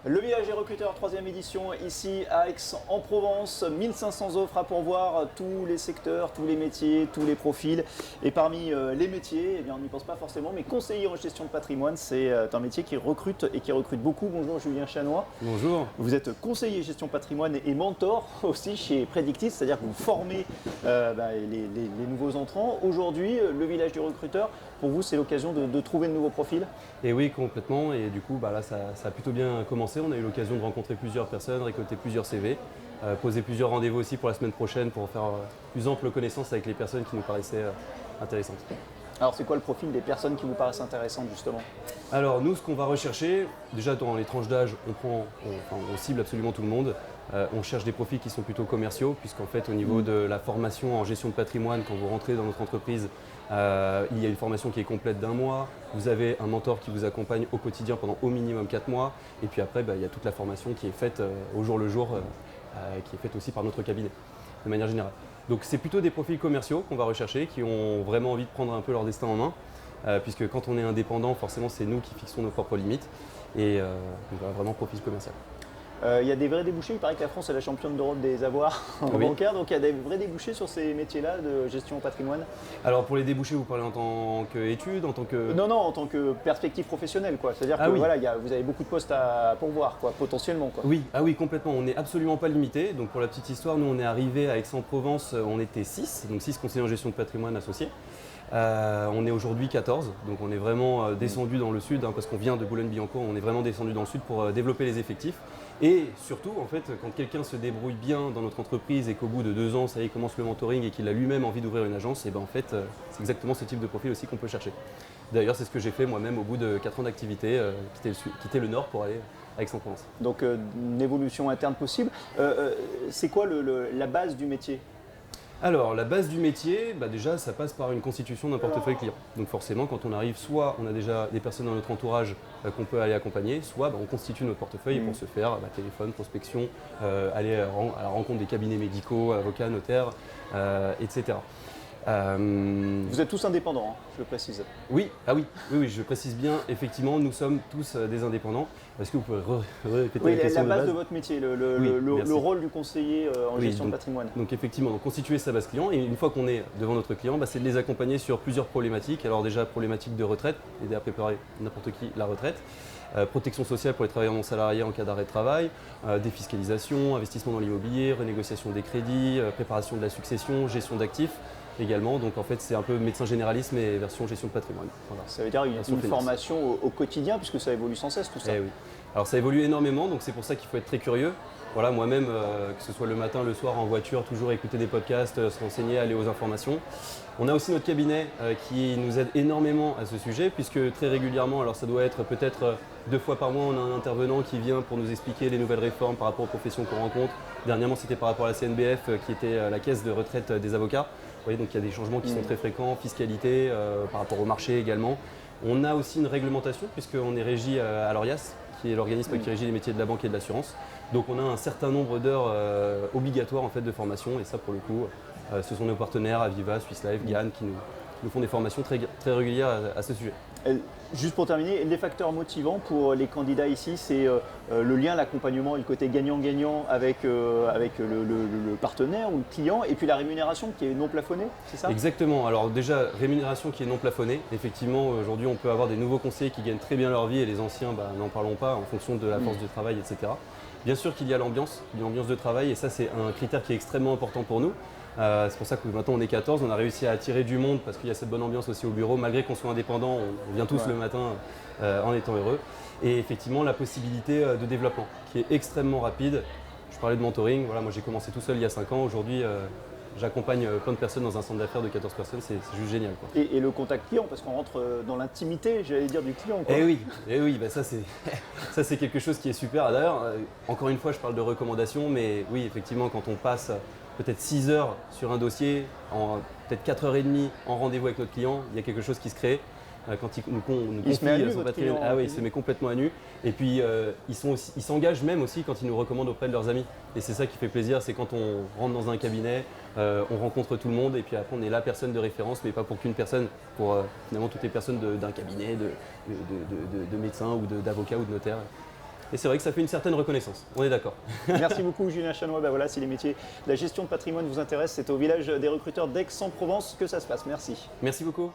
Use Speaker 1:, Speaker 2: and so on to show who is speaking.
Speaker 1: Le village des recruteurs, 3e édition, ici à Aix-en-Provence. 1500 offres à pourvoir, tous les secteurs, tous les métiers, tous les profils. Et parmi les métiers, eh bien, on n'y pense pas forcément, mais conseiller en gestion de patrimoine, c'est un métier qui recrute et qui recrute beaucoup. Bonjour Julien Chanois.
Speaker 2: Bonjour.
Speaker 1: Vous êtes conseiller gestion patrimoine et mentor aussi chez Predictis, c'est-à-dire que vous formez les nouveaux entrants. Aujourd'hui, le village du recruteur, pour vous, c'est l'occasion de trouver de nouveaux profils?
Speaker 2: Et oui, complètement. Et du coup, là, ça a plutôt bien commencé. On a eu l'occasion de rencontrer plusieurs personnes, récolter plusieurs CV, poser plusieurs rendez-vous aussi pour la semaine prochaine pour faire plus ample connaissance avec les personnes qui nous paraissaient intéressantes.
Speaker 1: Alors, c'est quoi le profil des personnes qui vous paraissent intéressantes, justement?
Speaker 2: Alors, nous, ce qu'on va rechercher, déjà dans les tranches d'âge, on cible absolument tout le monde. On cherche des profils qui sont plutôt commerciaux, puisqu'en fait, au niveau de la formation en gestion de patrimoine, quand vous rentrez dans notre entreprise, il y a une formation qui est complète d'1 mois. Vous avez un mentor qui vous accompagne au quotidien pendant au minimum 4 mois. Et puis après, il y a toute la formation qui est faite au jour le jour, qui est faite aussi par notre cabinet, de manière générale. Donc c'est plutôt des profils commerciaux qu'on va rechercher, qui ont vraiment envie de prendre un peu leur destin en main, puisque quand on est indépendant, forcément c'est nous qui fixons nos propres limites, et donc vraiment profil commercial.
Speaker 1: Il y a des vrais débouchés, il paraît que la France est la championne d'Europe des avoirs bancaires, donc il y a des vrais débouchés sur ces métiers-là de gestion patrimoine?
Speaker 2: Alors pour les débouchés, vous parlez en tant qu'étude, en tant que…
Speaker 1: Non, en tant que perspective professionnelle, quoi. C'est-à-dire que
Speaker 2: oui.
Speaker 1: voilà, vous avez beaucoup de postes à pourvoir, quoi, potentiellement, quoi.
Speaker 2: Oui, complètement. On n'est absolument pas limité. Donc pour la petite histoire, nous on est arrivé à Aix-en-Provence, on était 6, donc 6 conseillers en gestion de patrimoine associés. On est aujourd'hui 14, donc on est vraiment descendu dans le sud, parce qu'on vient de Boulogne-Billancourt, on est vraiment descendu dans le sud pour développer les effectifs. Et surtout, en fait, quand quelqu'un se débrouille bien dans notre entreprise et qu'au bout de 2 ans, ça y est, commence le mentoring et qu'il a lui-même envie d'ouvrir une agence, et en fait, c'est exactement ce type de profil aussi qu'on peut chercher. D'ailleurs, c'est ce que j'ai fait moi-même au bout de 4 ans d'activité, quitter le nord pour aller à Aix-en-Provence.
Speaker 1: Donc une évolution interne possible. C'est quoi la base du métier?
Speaker 2: Alors, la base du métier, déjà, ça passe par une constitution d'un portefeuille client. Donc forcément, quand on arrive, soit on a déjà des personnes dans notre entourage qu'on peut aller accompagner, soit on constitue notre portefeuille pour se faire téléphone, prospection, aller à la rencontre des cabinets médicaux, avocats, notaires, etc.
Speaker 1: Vous êtes tous indépendants, hein, je le précise.
Speaker 2: Oui, oui, je précise bien, effectivement, nous sommes tous des indépendants. Est-ce que vous pouvez répéter la question
Speaker 1: la base de votre métier, le rôle du conseiller en gestion de patrimoine.
Speaker 2: Donc effectivement, constituer sa base client, et une fois qu'on est devant notre client, c'est de les accompagner sur plusieurs problématiques. Alors déjà, problématique de retraite, aider à préparer n'importe qui la retraite. Protection sociale pour les travailleurs non salariés en cas d'arrêt de travail, défiscalisation, investissement dans l'immobilier, renégociation des crédits, préparation de la succession, gestion d'actifs également. Donc en fait, c'est un peu médecin généraliste mais version gestion de patrimoine. Voilà.
Speaker 1: Ça veut dire une formation au quotidien puisque ça évolue sans cesse tout ça.
Speaker 2: Oui. Alors ça évolue énormément, donc c'est pour ça qu'il faut être très curieux. Voilà, moi-même, que ce soit le matin, le soir, en voiture, toujours écouter des podcasts, se renseigner, aller aux informations. On a aussi notre cabinet qui nous aide énormément à ce sujet, puisque très régulièrement, alors ça doit être peut-être 2 fois par mois, on a un intervenant qui vient pour nous expliquer les nouvelles réformes par rapport aux professions qu'on rencontre. Dernièrement, c'était par rapport à la CNBF, qui était la caisse de retraite des avocats. Vous voyez, donc il y a des changements qui sont très fréquents, fiscalité, par rapport au marché également. On a aussi une réglementation, puisqu'on est régi à l'ORIAS, qui est l'organisme qui régit les métiers de la banque et de l'assurance. Donc on a un certain nombre d'heures obligatoires en fait, de formation, et ça pour le coup, ce sont nos partenaires Aviva, Swiss Life, GAN qui nous font des formations très régulières à ce sujet.
Speaker 1: Juste pour terminer, les facteurs motivants pour les candidats ici, c'est le lien, l'accompagnement et le côté gagnant-gagnant avec le partenaire ou le client, et puis la rémunération qui est non plafonnée, c'est ça?
Speaker 2: Exactement. Alors déjà, rémunération qui est non plafonnée. Effectivement, aujourd'hui, on peut avoir des nouveaux conseillers qui gagnent très bien leur vie et les anciens, n'en parlons pas, en fonction de la force de travail, etc. Bien sûr qu'il y a l'ambiance de travail, et ça, c'est un critère qui est extrêmement important pour nous. C'est pour ça que maintenant on est 14, on a réussi à attirer du monde parce qu'il y a cette bonne ambiance aussi au bureau. Malgré qu'on soit indépendant, on vient tous le matin en étant heureux. Et effectivement, la possibilité de développement qui est extrêmement rapide. Je parlais de mentoring, voilà, moi j'ai commencé tout seul il y a 5 ans. Aujourd'hui, j'accompagne plein de personnes dans un centre d'affaires de 14 personnes, c'est juste génial, quoi.
Speaker 1: Et le contact client, parce qu'on rentre dans l'intimité, j'allais dire, du client, quoi.
Speaker 2: Eh oui, ça c'est quelque chose qui est super. D'ailleurs, encore une fois, je parle de recommandations, mais oui, effectivement, quand on passe peut-être 6 heures sur un dossier, peut-être 4h30 en rendez-vous avec notre client, il y a quelque chose qui se crée. Quand il confie son patrimoine, il se met complètement à nu. Et puis ils s'engagent même aussi quand ils nous recommandent auprès de leurs amis. Et c'est ça qui fait plaisir, c'est quand on rentre dans un cabinet, on rencontre tout le monde et puis après on est la personne de référence, mais pas pour qu'une personne, pour finalement toutes les personnes d'un cabinet, de médecins ou d'avocats ou de notaires. Et c'est vrai que ça fait une certaine reconnaissance, on est d'accord.
Speaker 1: Merci beaucoup Julien Chanois. Ben voilà, si les métiers de la gestion de patrimoine vous intéressent, c'est au village des recruteurs d'Aix-en-Provence que ça se passe. Merci.
Speaker 2: Merci beaucoup.